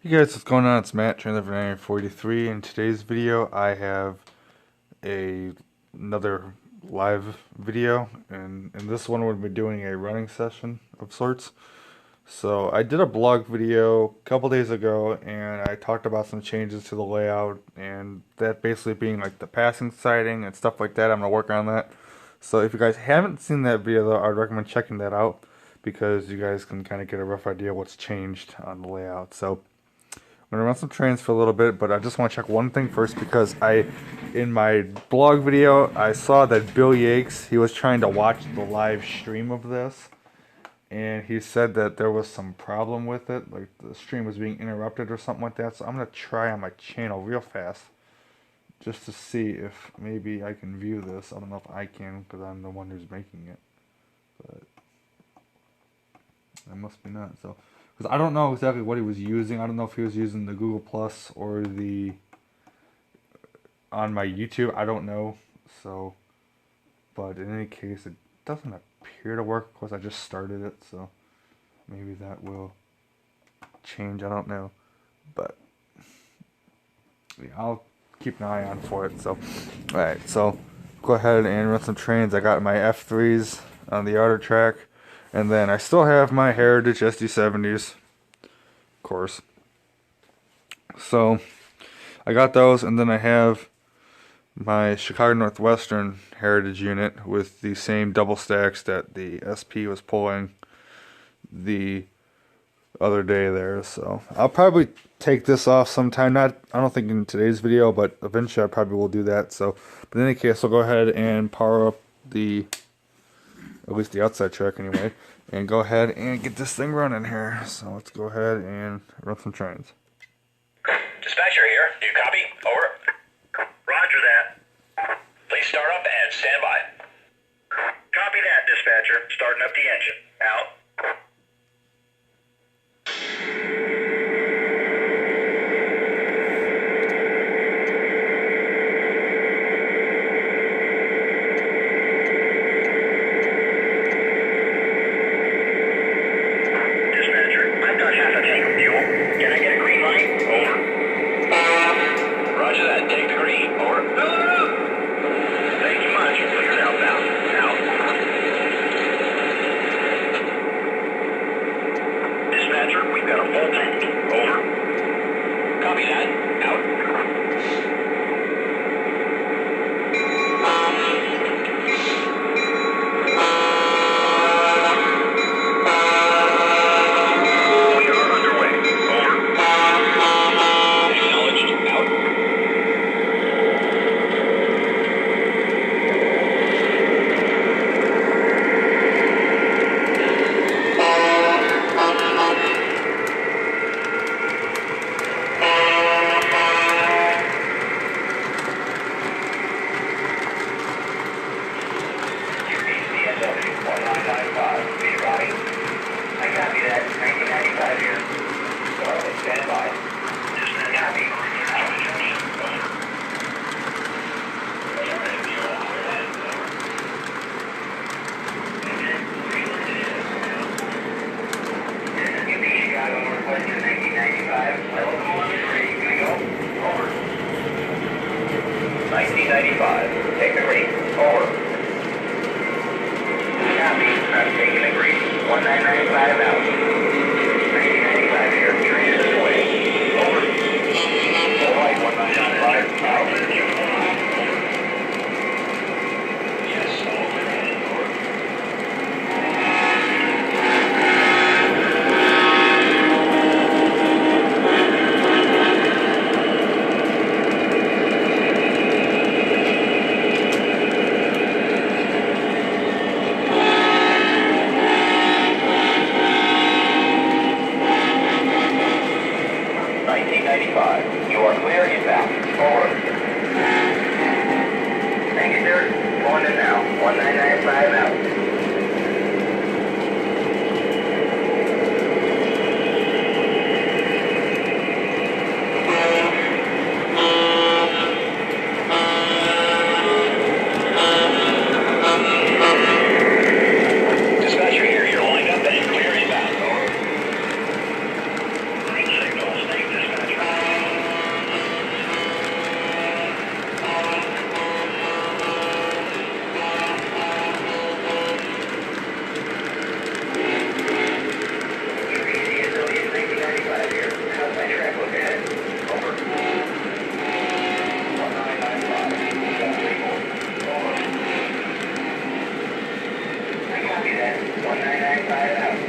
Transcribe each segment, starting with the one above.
Hey guys, what's going on? It's Matt, Trailer for 943. In today's video, I have another live video, and in this one, we'll be doing a running session of sorts. So I did a blog video a couple days ago, and I talked about some changes to the layout, and that basically being like the passing sighting and stuff like that. I'm gonna work on that. So if you guys haven't seen that video, though, I'd recommend checking that out because you guys can kind of get a rough idea what's changed on the layout. So I'm gonna run some trains for a little bit, but I just want to check one thing first because in my blog video, I saw that Bill Yakes, he was trying to watch the live stream of this, and he said that there was some problem with it, like the stream was being interrupted or something like that. So I'm gonna try on my channel real fast, just to see if maybe I can view this. I don't know if I can because I'm the one who's making it, but I must be not. So. Because I don't know exactly what he was using. I don't know if he was using the Google Plus or the on my YouTube. I don't know. So, but in any case, it doesn't appear to work. Of course, I just started it, so maybe that will change. I don't know, but yeah, I'll keep an eye on for it. So, all right. So, go ahead and run some trains. I got my F3s on the outer track. And then I still have my Heritage SD70s, of course. So I got those, and then I have my Chicago Northwestern Heritage unit with the same double stacks that the SP was pulling the other day there. So I'll probably take this off sometime. I don't think in today's video, but eventually I probably will do that. So, but in any case, I'll go ahead and power up at least the outside track anyway, and go ahead and get this thing running here. So let's go ahead and run some trains. Dispatcher here. Do you copy? Over. Roger that. Please start up and stand by. Copy that, dispatcher. Starting up the engine. Out. We've got a full tank. Over. Copy that. Out. We are underway. Over. Acknowledged. Out. Stand by. Chicago Northwestern 1995. Level 3. Can we go? Over. 1995. Take the green. Over. Copy. I'm taking the green. 1995 out. 1995 here. Train is away. Over. All right, 1995 out. Yes, over. You are clear inbound. Over. Thank you, sir. Going in now. 1995 out. Dispatcher here. You're lined up and clear inbound. Over. Green signal. Stay 1995 out.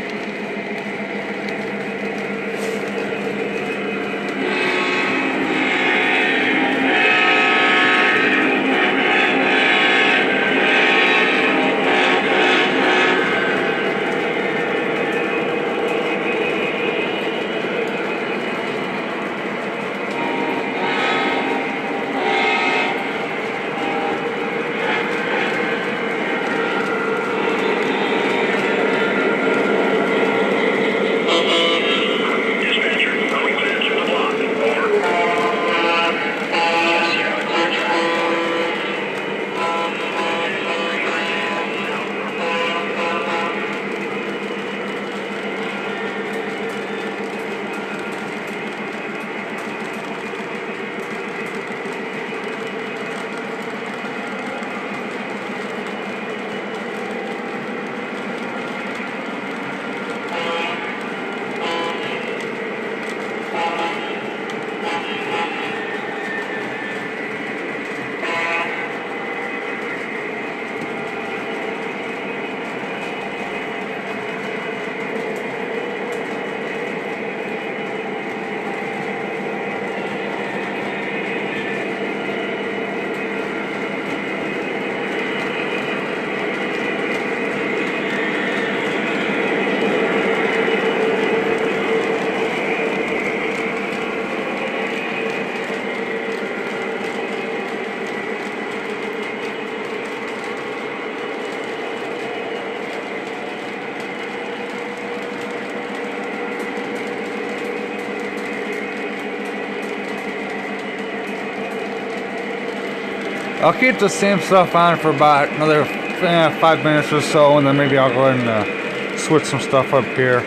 I'll keep the same stuff on for about another 5 minutes or so, and then maybe I'll go ahead and switch some stuff up here.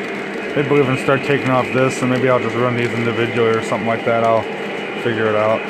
Maybe even start taking off this, and maybe I'll just run these individually or something like that. I'll figure it out.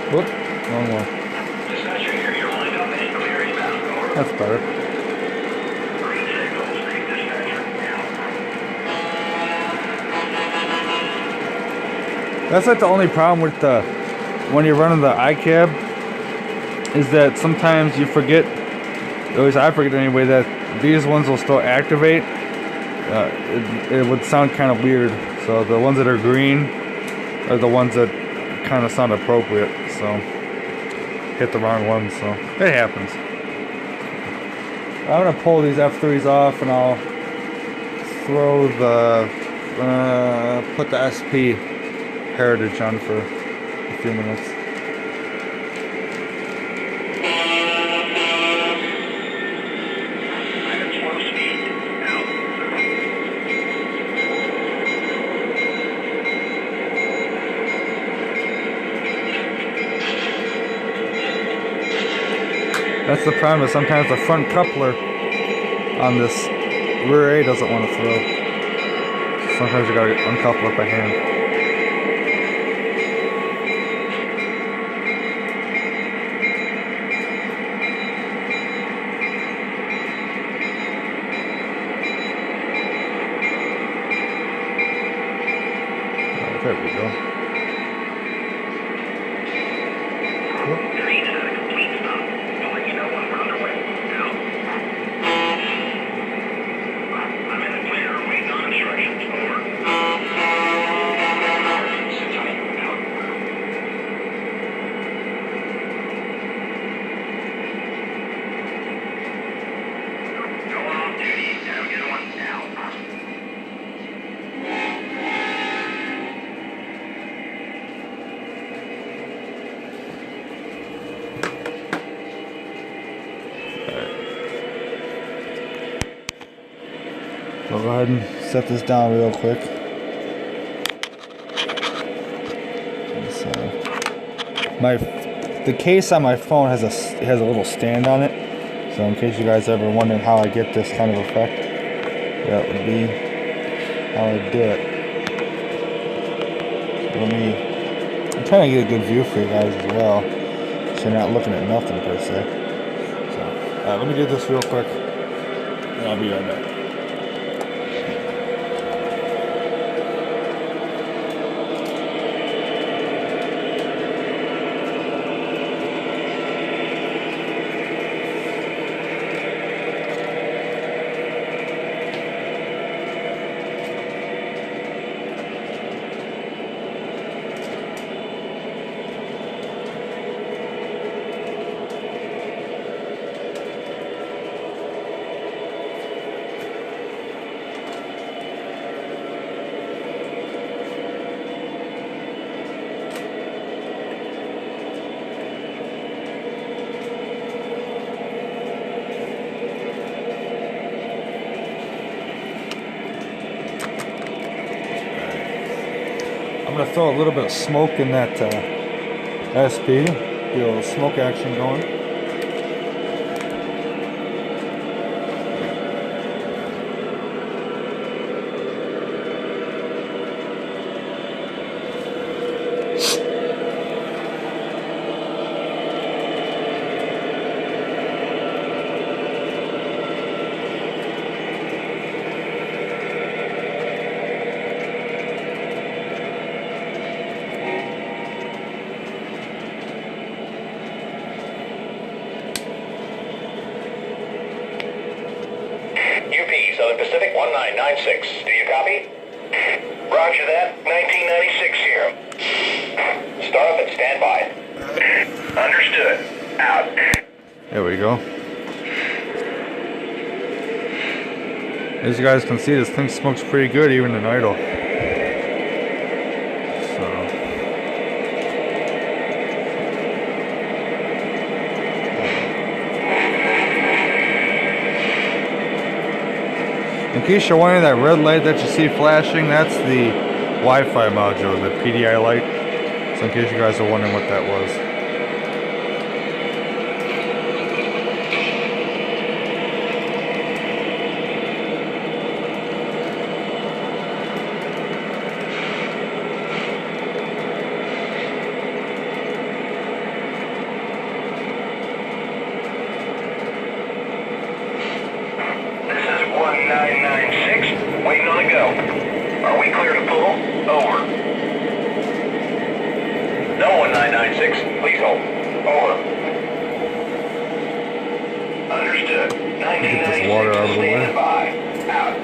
Whoop, wrong one. Dispatcher here, you're lined up and clear inbound. Over. That's better. Green signal, state dispatcher now. That's like the only problem with the when you're running the iCab is that sometimes you forget. At least I forget anyway that these ones will still activate. It would sound kind of weird. So the ones that are green are the ones that kind of sound appropriate. So hit the wrong one. So it happens. I'm gonna pull these F3s off and I'll throw the put the SP Heritage on for a few minutes. That's the problem, is sometimes the front coupler on this rear A doesn't want to throw. Sometimes you gotta uncouple it by hand. Oh, there we go. I'll go ahead and set this down real quick. So, the case on my phone has a little stand on it. So in case you guys ever wondering how I get this kind of effect, that would be how I do it. So I'm trying to get a good view for you guys as well, so you're not looking at nothing per se. So let me do this real quick, and I'll be right back. I'm going to throw a little bit of smoke in that SP, get a little smoke action going. Southern Pacific 1996. Do you copy? Roger that. 1996 here. Start up and stand by. Understood. Out. There we go. As you guys can see, this thing smokes pretty good even in idle. In case you're wondering, that red light that you see flashing, that's the Wi-Fi module, the PDI light. So in case you guys are wondering what that was. Waiting on the go. Are we clear to pull? Over. 1996, please hold. Over. Understood. Get this water 1996, out of the way. stand by. Out.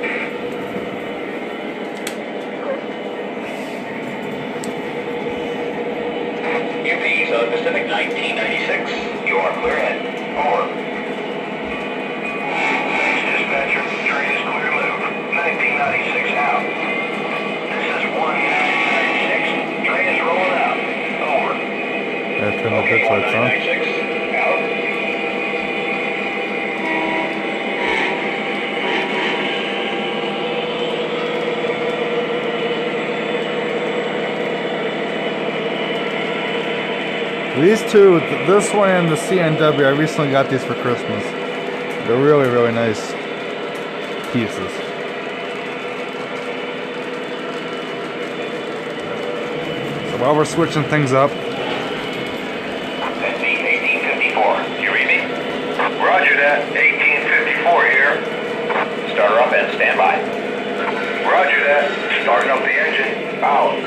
UP's on Pacific 1996. You are clear ahead. Over. Dispatcher, train is clear to move. 1996 out. This is 1996. Train is rolling out. Over. Yeah, turn the ditch lights on. 1996 out. These two, this one and the CNW, I recently got these for Christmas. They're really, really nice pieces. So while we're switching things up, SC 1854. You read me? Roger that. 1854 here. Starter up and stand by. Roger that. Starting up the engine. Out.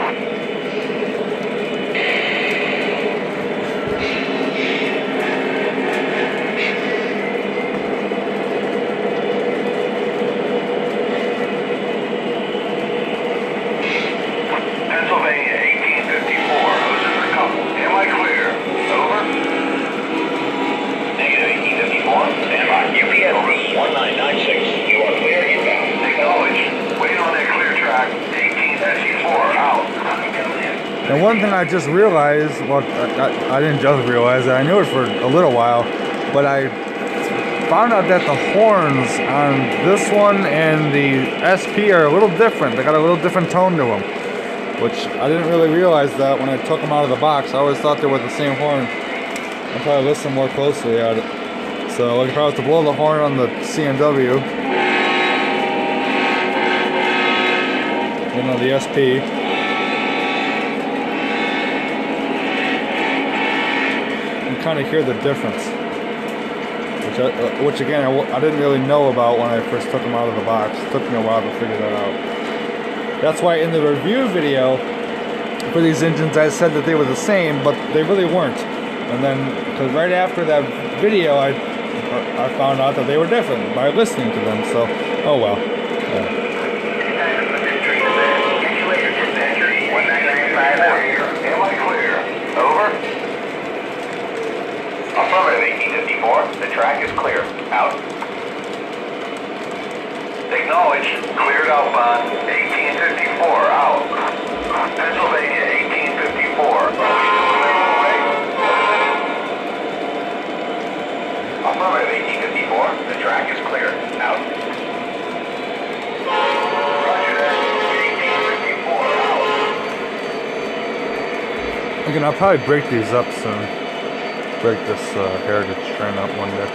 Pennsylvania 1854. Hoses are coupled. Am I clear? Over. Negative 1854. Stand by. UPSD 1996. You are clear inbound. Acknowledge. Wait on that clear track. 1854 out. and one thing I just realized, well, I didn't just realize it, I knew it for a little while, but I found out that the horns on this one and the SP are a little different. They got a little different tone to them, which I didn't really realize that when I took them out of the box. I always thought they were the same horn. I'll probably listen more closely at it. So like if I was to blow the horn on the CNW, and on the SP, you can kind of hear the difference. Which again, I didn't really know about when I first took them out of the box. It took me a while to figure that out. That's why in the review video for these engines I said that they were the same, but they really weren't. And then, because right after that video, I found out that they were different by listening to them. So, oh well. Yeah. Am I clear? Over. Affirmative 1854. The track is clear. Out. Acknowledge. Cleared outbound. 1854. Out. Pennsylvania 1854. Affirmative 1854. The track is clear. Out. Roger that. 1854. Out. Again, I'll probably break these up soon. Break this Heritage train up one day.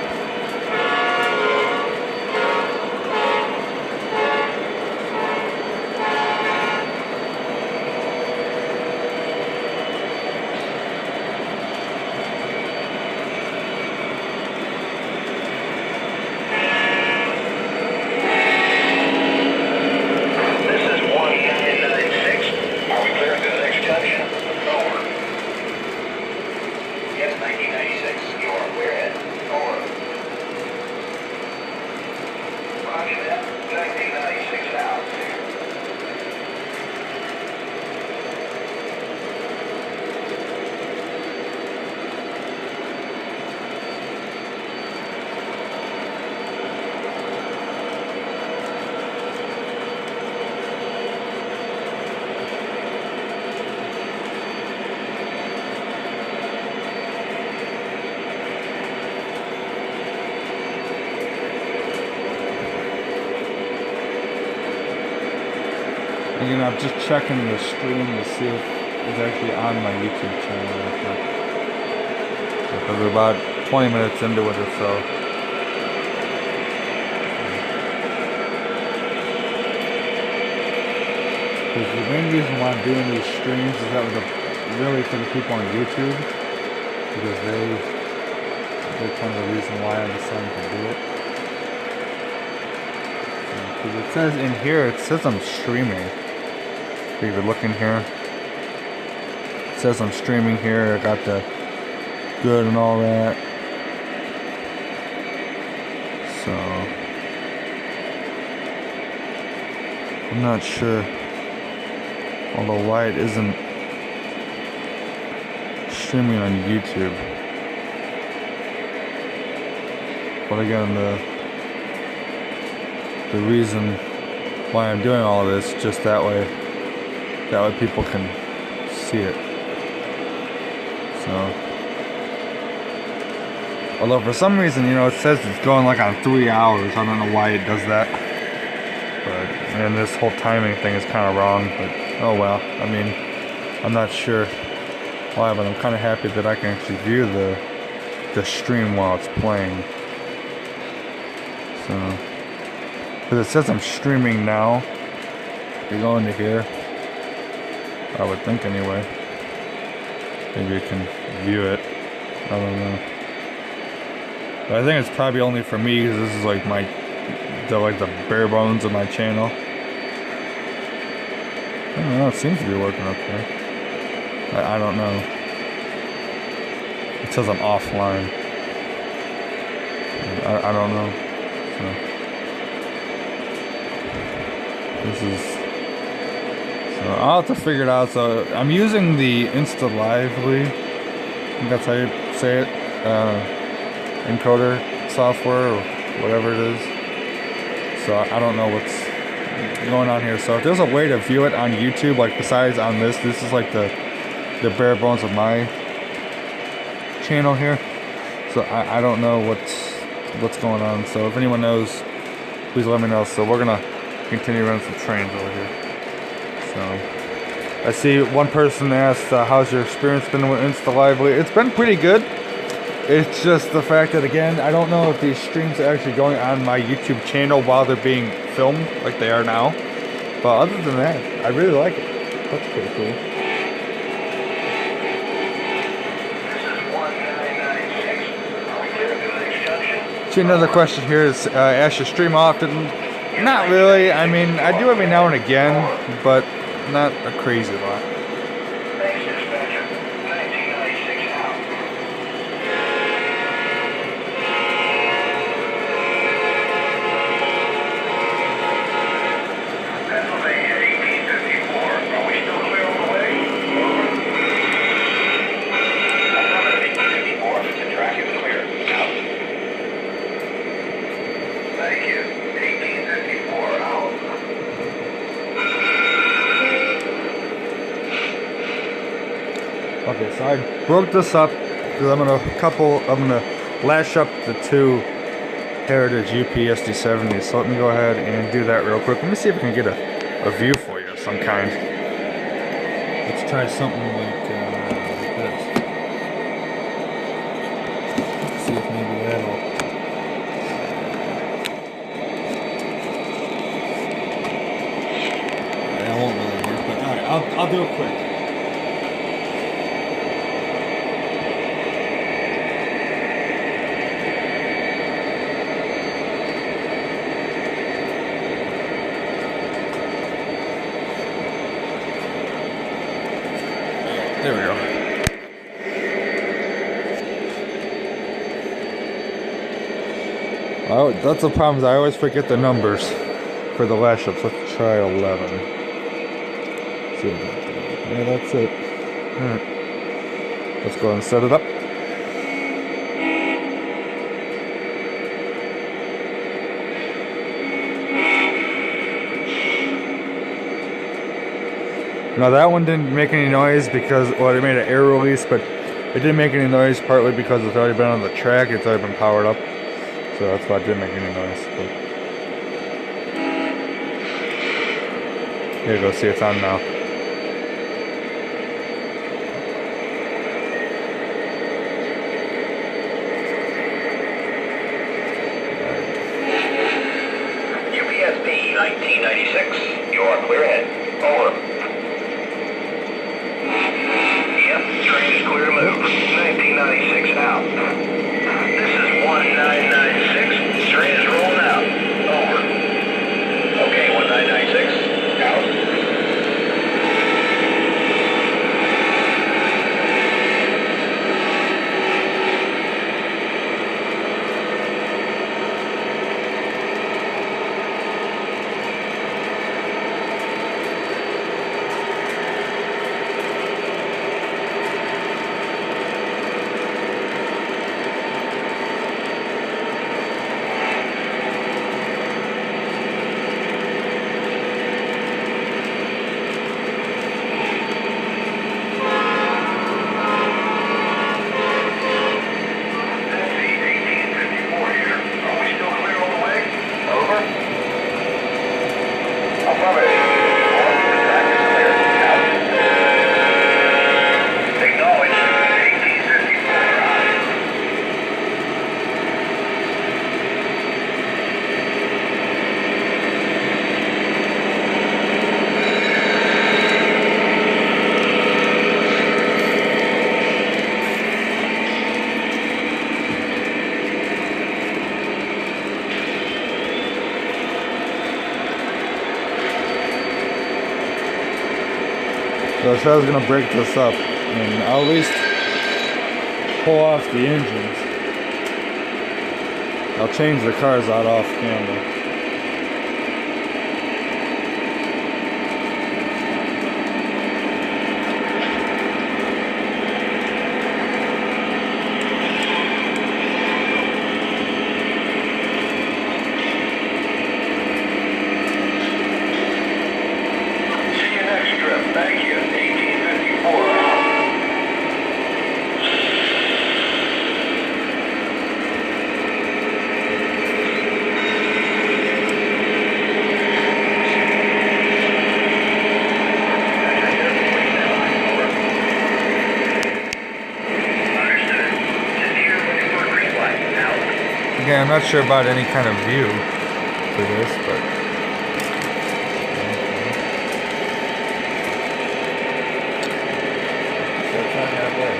Again, I'm just checking the stream to see if it's actually on my YouTube channel right now. Because we're about 20 minutes into it or so. Because the main reason why I'm doing these streams is that was really for the people on YouTube. Because they're kind of the reason why I decided to do it. Because it says in here, it says I'm streaming. If you're looking here, it says I'm streaming here. I got the good and all that. So I'm not sure. Although why it isn't streaming on YouTube. But again, the reason why I'm doing all this, just that way people can see it. So, although for some reason, you know, it says it's going like on 3 hours. I don't know why it does that. But, and this whole timing thing is kind of wrong, but oh well. I mean, I'm not sure why, but I'm kind of happy that I can actually view the stream while it's playing. So, because it says I'm streaming now. If you go into here, I would think anyway. Maybe you can view it. I don't know. But I think it's probably only for me because this is like the bare bones of my channel. I don't know. It seems to be working okay. I don't know. It says I'm offline. I don't know. So this is. So I'll have to figure it out. So I'm using the Insta Lively. I think that's how you say it. Encoder software or whatever it is. So I don't know what's going on here. So if there's a way to view it on YouTube, like besides on this is like the bare bones of my channel here. So I don't know what's going on. So if anyone knows, please let me know. So we're gonna continue running some trains over here. So I see one person asked, how's your experience been with Insta Lively? It's been pretty good. It's just the fact that, again, I don't know if these streams are actually going on my YouTube channel while they're being filmed like they are now. But other than that, I really like it. That's pretty cool. See, another question here is, ask your stream often? Not really. I mean, I do every now and again, but not a crazy lot. Okay, so I broke this up because I'm gonna lash up the two Heritage UPSD70s. So let me go ahead and do that real quick. Let me see if I can get a view for you of some kind. Let's try something like this. Let's see if maybe that'll. That won't really work, but alright, I'll do it quick. There we go. Oh, that's the problem. I always forget the numbers for the lash ups. Let's try 11. See what that does. Yeah, that's it. Alright. Let's go ahead and set it up. Now that one didn't make any noise because, well, it made an air release, but it didn't make any noise partly because it's already been on the track, it's already been powered up. So that's why it didn't make any noise. But here you go, see it's on now. UPSD 1996, you're clear ahead. Over. Train's clear to move. 1996 out. This is 1996. Train is rolling out. Over. Okay, 1996 out. So I said I was gonna break this up and I'll at least pull off the engines. I'll change the cars out off camera. Thank you. 1854 out. Again, I'm not sure about any kind of view for this, but it's not that way.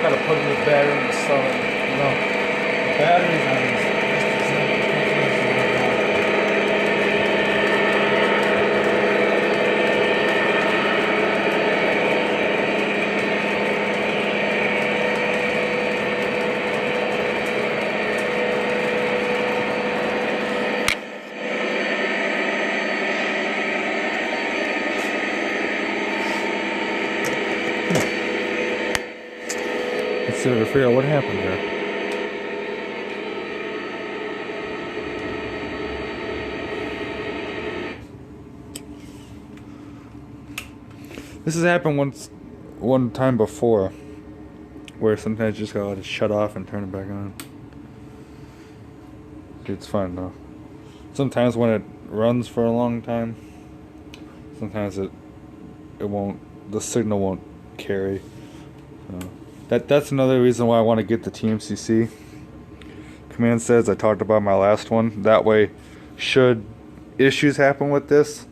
Gotta put the battery in the sun. You know, the batteries on these. Consider to figure out what happened there. This has happened one time before, where sometimes you just gotta let it shut off and turn it back on. It's fine though. Sometimes when it runs for a long time, sometimes it won't. The signal won't carry. So. That's another reason why I want to get the TMCC command sets I talked about in my last one. That way, should issues happen with this,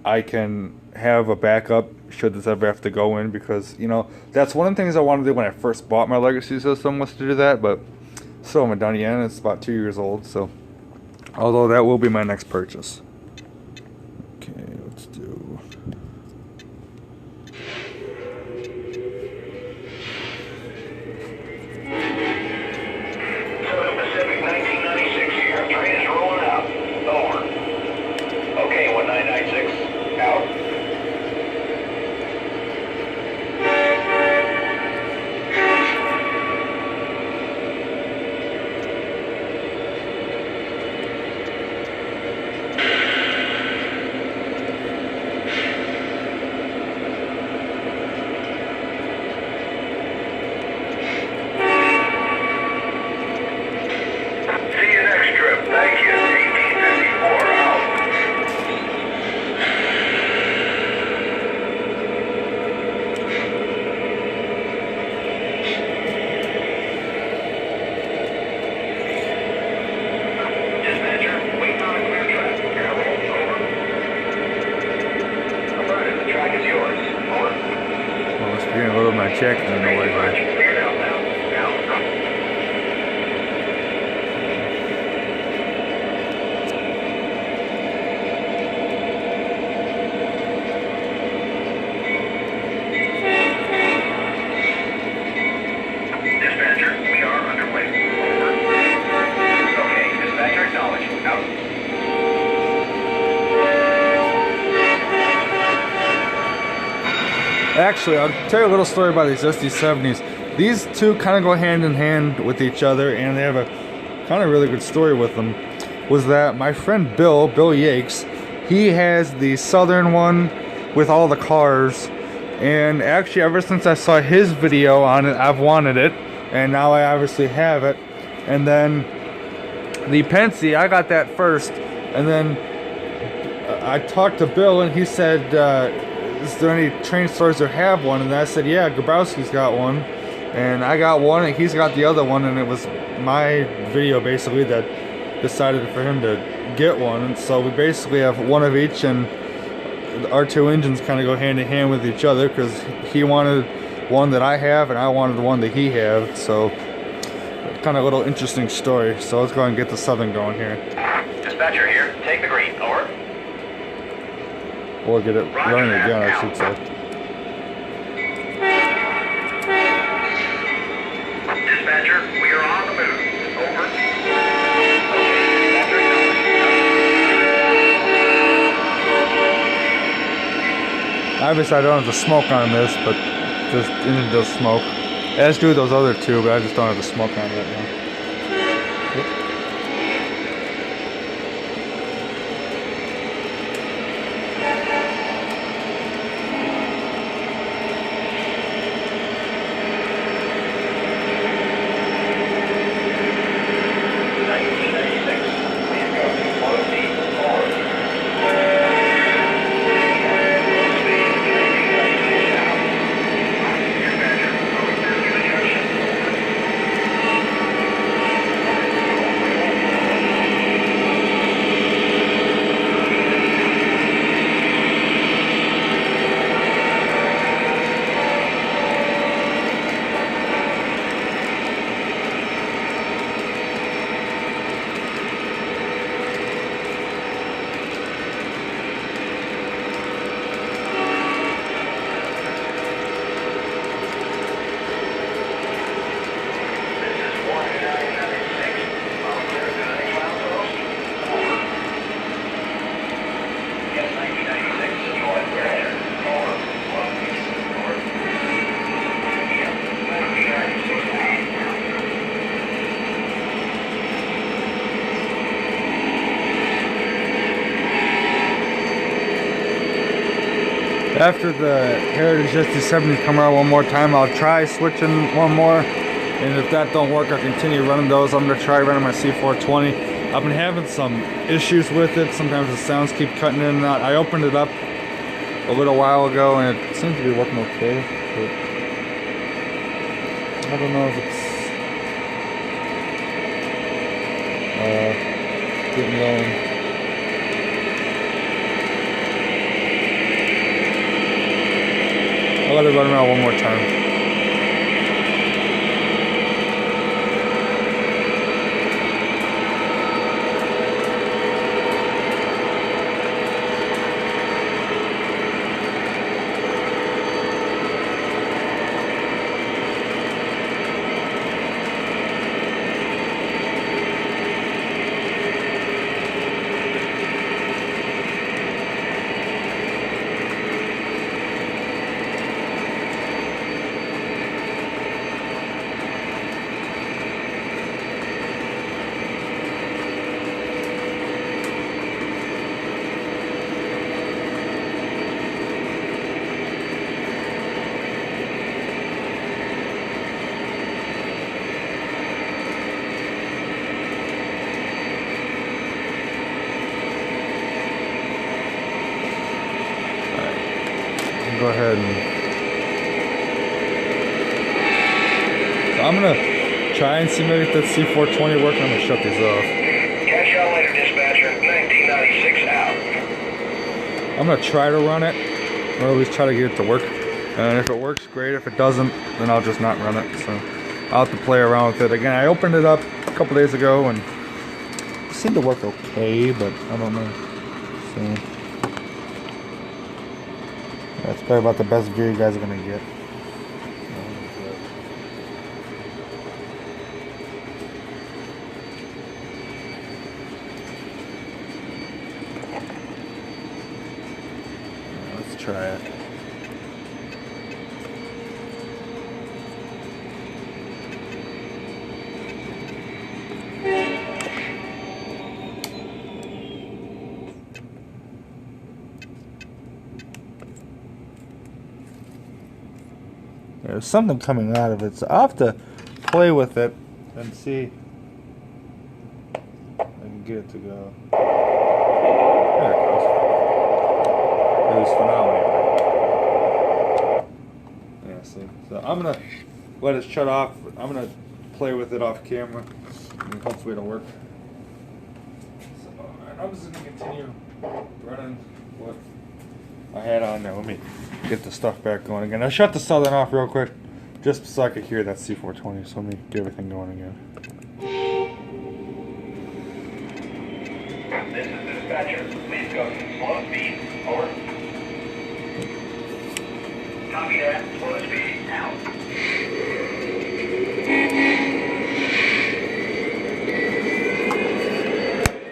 I can have a backup should this ever have to go in, because, you know, that's one of the things I wanted to do when I first bought my legacy system, was to do that, but still haven't done it yet, and it's about 2 years old, so although that will be my next purchase. Okay, let's do... Pacific 1996 here. Train is rolling out. Over. Okay, 1996. Out. See you next trip. Thank you. 1854 out. Dispatcher, waiting on a clear track. Airway, over. Affirmative, the track is yours. Over. Well, let's begin a little of my check and no way back. Cleared out now. Out. Dispatcher, we are underway. Over. Okay, dispatcher acknowledged. Out. Actually, I'll tell you a little story about these SD70s. These two kind of go hand in hand with each other, and they have a kind of really good story with them. Was that my friend Bill Yakes, he has the Southern one with all the cars, and actually ever since I saw his video on it, I've wanted it, and now I obviously have it. And then the Penske, I got that first, and then I talked to Bill, and he said, is there any train stores that have one? And I said, yeah, Grabowski's got one, and I got one, and he's got the other one, and it was my video basically that decided for him to get one. And so we basically have one of each, and our two engines kind of go hand in hand with each other, because he wanted one that I have, and I wanted the one that he had. So kind of a little interesting story. So let's go ahead and get the Southern going here. Dispatcher here. Take the green. Over. Or get it running again, I should say. Dispatcher, we are on the move. Over. Obviously, I don't have the smoke on this, but this engine does smoke. As do those other two, but I just don't have the smoke on right now. After the Heritage ST70 come out one more time, I'll try switching one more. And if that don't work, I'll continue running those. I'm going to try running my C420. I've been having some issues with it. Sometimes the sounds keep cutting in and out. I opened it up a little while ago and it seems to be working okay. But I don't know if it's getting going. I'll let it run around one more time. Go ahead and so I'm gonna try and see maybe if that C420 working. I'm gonna shut these off. Catch y'all later, dispatcher. 1996 out. I'm gonna try to run it, or at least try to get it to work. And if it works, great. If it doesn't, then I'll just not run it. So I'll have to play around with it again. I opened it up a couple days ago and it seemed to work okay, but I don't know. So that's probably about the best view you guys are gonna get. Let's try it. There's something coming out of it, so I'll have to play with it and see if I can get it to go. There it goes. It was phenomenal. Yeah, see. So I'm gonna let it shut off. I'm gonna play with it off camera, and hopefully it'll work. So I'm just gonna continue running what I had on there. Let me get the stuff back going again. I shut the Southern off real quick just so I could hear that C420. So let me get everything going again. This is dispatcher. Please go to slow speed. Over. Copy that. Slow speed. Out.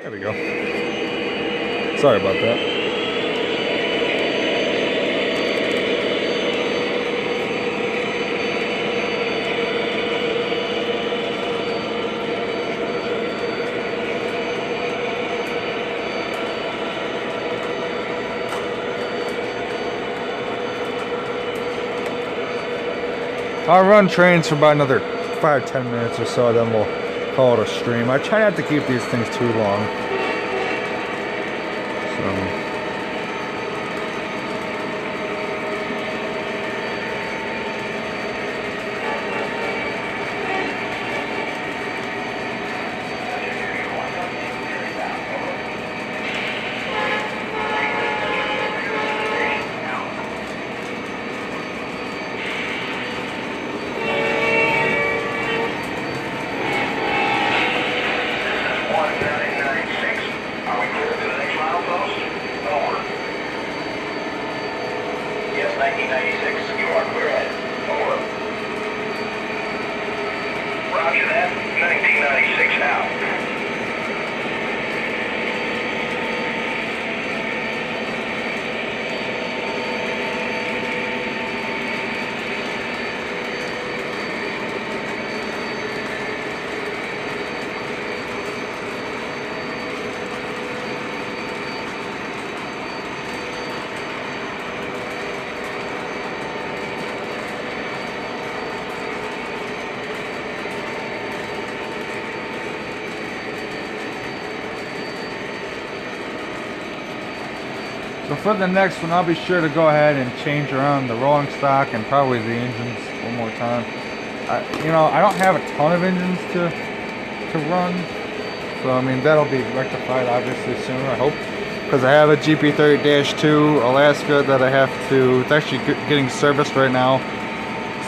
There we go. Sorry about that. I'll run trains for about another 5-10 minutes or so, then we'll call it a stream. I try not to keep these things too long. So. So for the next one, I'll be sure to go ahead and change around the rolling stock and probably the engines one more time. I don't have a ton of engines to run, so I mean that'll be rectified obviously sooner, I hope, because I have a GP30-2 Alaska that I have to. It's actually getting serviced right now,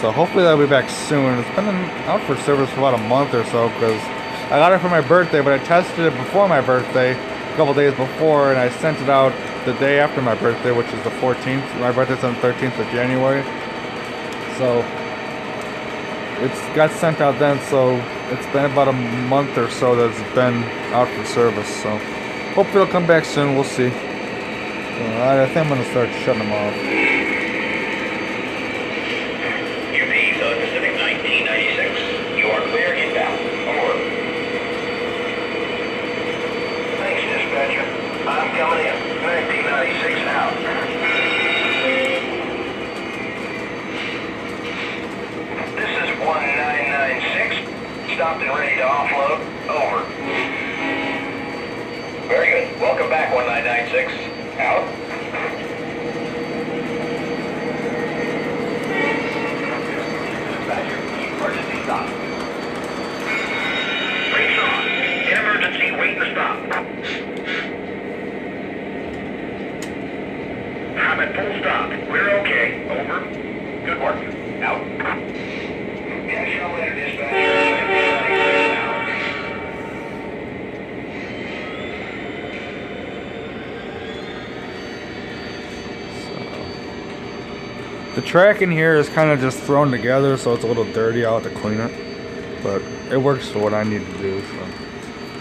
so hopefully that'll be back soon. It's been out for service for about a month or so because I got it for my birthday, but I tested it before my birthday, a couple days before, and I sent it out the day after my birthday, which is the 14th. My birthday's on the 13th of January. So it's got sent out then, so it's been about a month or so that it's been out for service. So hopefully it'll come back soon. We'll see. I think I'm going to start shutting them off. UP, Southern Pacific 1996. You are clear inbound. Over. Thanks, dispatcher. I'm coming in. 1996 out. This is 1996. Stopped and ready to offload. Over. Very good. Welcome back, 1996. Out. Dispatcher, emergency stop. Brakes on. Emergency wait to stop. I'm at full stop. We're okay. Over. Good work. Out. Catch you later, dispatcher. The track in here is kind of just thrown together, so it's a little dirty. I'll have to clean it, but it works for what I need to do. So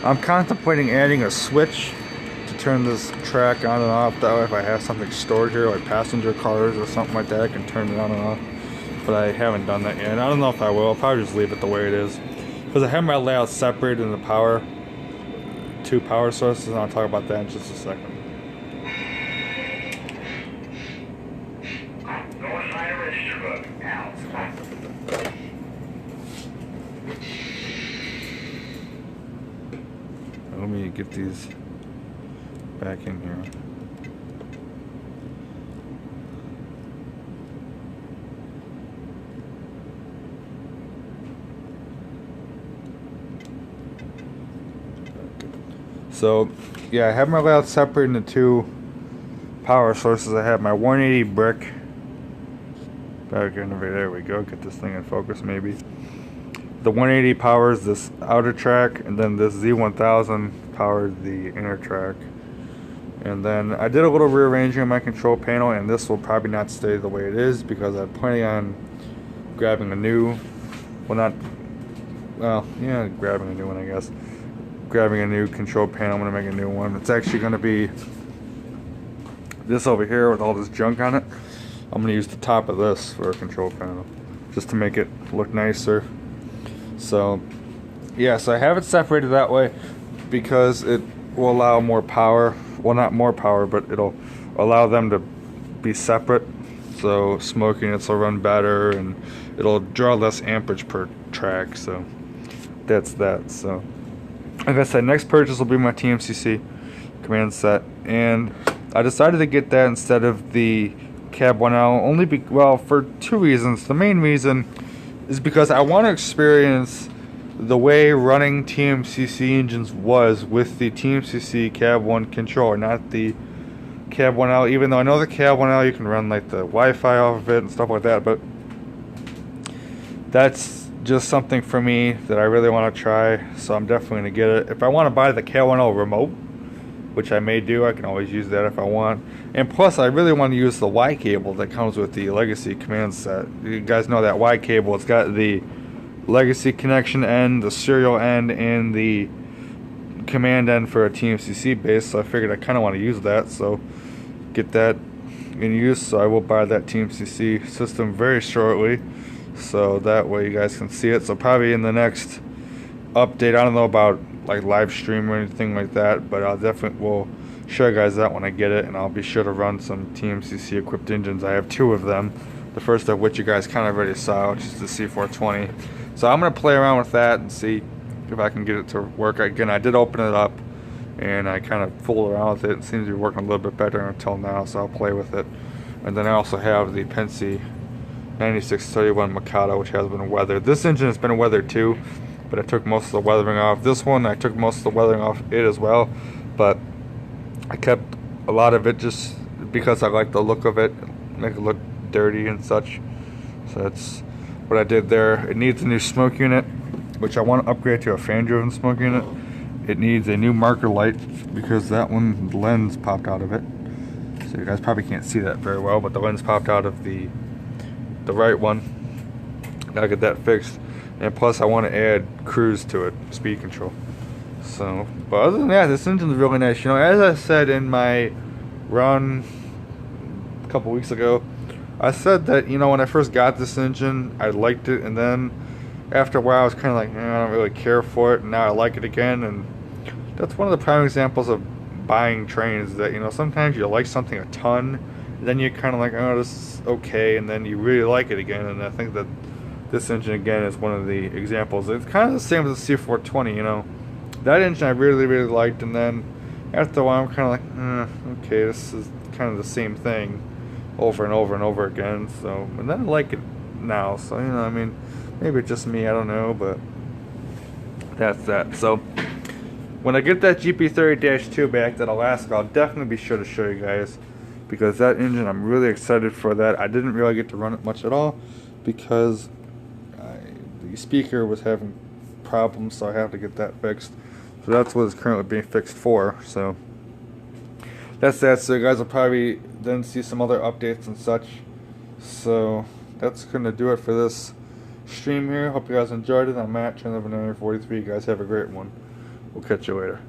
I'm contemplating adding a switch to turn this track on and off. That way, if I have something stored here, like passenger cars or something like that, I can turn it on and off. But I haven't done that yet. I don't know if I will. I'll probably just leave it the way it is, because I have my layout separated in the two power sources, and I'll talk about that in just a second. Let me get these back in here. So, yeah, I have my layout separated into two power sources. I have my 180 brick. Back in there we go. Get this thing in focus, maybe. The 180 powers this outer track, and then this Z1000 powers the inner track. And then I did a little rearranging of my control panel, and this will probably not stay the way it is because I'm planning on grabbing a new, well not, well yeah, grabbing a new one I guess. Grabbing a new control panel, I'm going to make a new one. It's actually going to be this over here with all this junk on it. I'm going to use the top of this for a control panel just to make it look nicer. So yeah, so I have it separated that way because it will allow more power. Well, not more power, but it'll allow them to be separate. So smoke units will run better and it'll draw less amperage per track. So that's that. So like I said, next purchase will be my TMCC command set, and I decided to get that instead of the Cab 1L only well, for two reasons. The main reason is because I want to experience the way running TMCC engines was with the TMCC Cab 1 controller, not the Cab 1L, even though I know the Cab 1L you can run like the Wi-Fi off of it and stuff like that, but that's just something for me that I really want to try, so I'm definitely going to get it. If I want to buy the Cab 1L remote, which I may do, I can always use that if I want. And plus, I really want to use the Y cable that comes with the Legacy command set. You guys know that Y cable, it's got the Legacy connection end, the serial end, and the command end for a TMCC base, so I figured I kind of want to use that, so get that in use. So I will buy that TMCC system very shortly, so that way you guys can see it. So probably in the next update, I don't know about like live stream or anything like that, but I'll definitely will show you guys that when I get it, and I'll be sure to run some TMCC equipped engines. I have two of them, the first of which you guys kind of already saw, which is the C420. So I'm going to play around with that and see if I can get it to work. Again, I did open it up and I kind of fooled around with it. It seems to be working a little bit better until now, so I'll play with it. And then I also have the Penske 9631 Mikado, which has been weathered. This engine has been weathered too, but I took most of the weathering off. This one, I took most of the weathering off it as well, but I kept a lot of it just because I like the look of it, make it look dirty and such. So that's what I did there. It needs a new smoke unit, which I want to upgrade to a fan-driven smoke unit. It needs a new marker light because that one, the lens popped out of it. So you guys probably can't see that very well, but the lens popped out of the right one. Gotta get that fixed. And plus I want to add cruise to it, speed control. So, but other than that, this engine's really nice. You know, as I said in my run a couple weeks ago, I said that, you know, when I first got this engine, I liked it, and then after a while I was kind of like, I don't really care for it, and now I like it again. And that's one of the prime examples of buying trains, that, you know, sometimes you like something a ton, and then you're kind of like, oh, this is okay, and then you really like it again. And I think that this engine again is one of the examples. It's kind of the same as the C420, you know. That engine I really, really liked, and then after a while I'm kind of like, okay, this is kind of the same thing over and over and over again. So, and then I like it now. So, you know, I mean, maybe it's just me, I don't know, but that's that. So, when I get that GP30-2 back, that Alaska, I'll definitely be sure to show you guys, because that engine, I'm really excited for that. I didn't really get to run it much at all because the speaker was having problems, so I have to get that fixed. So that's what it's currently being fixed for. So that's that. So you guys will probably then see some other updates and such. So that's gonna do it for this stream here. Hope you guys enjoyed it. I'm Matt, Channel 943. You guys have a great one. We'll catch you later.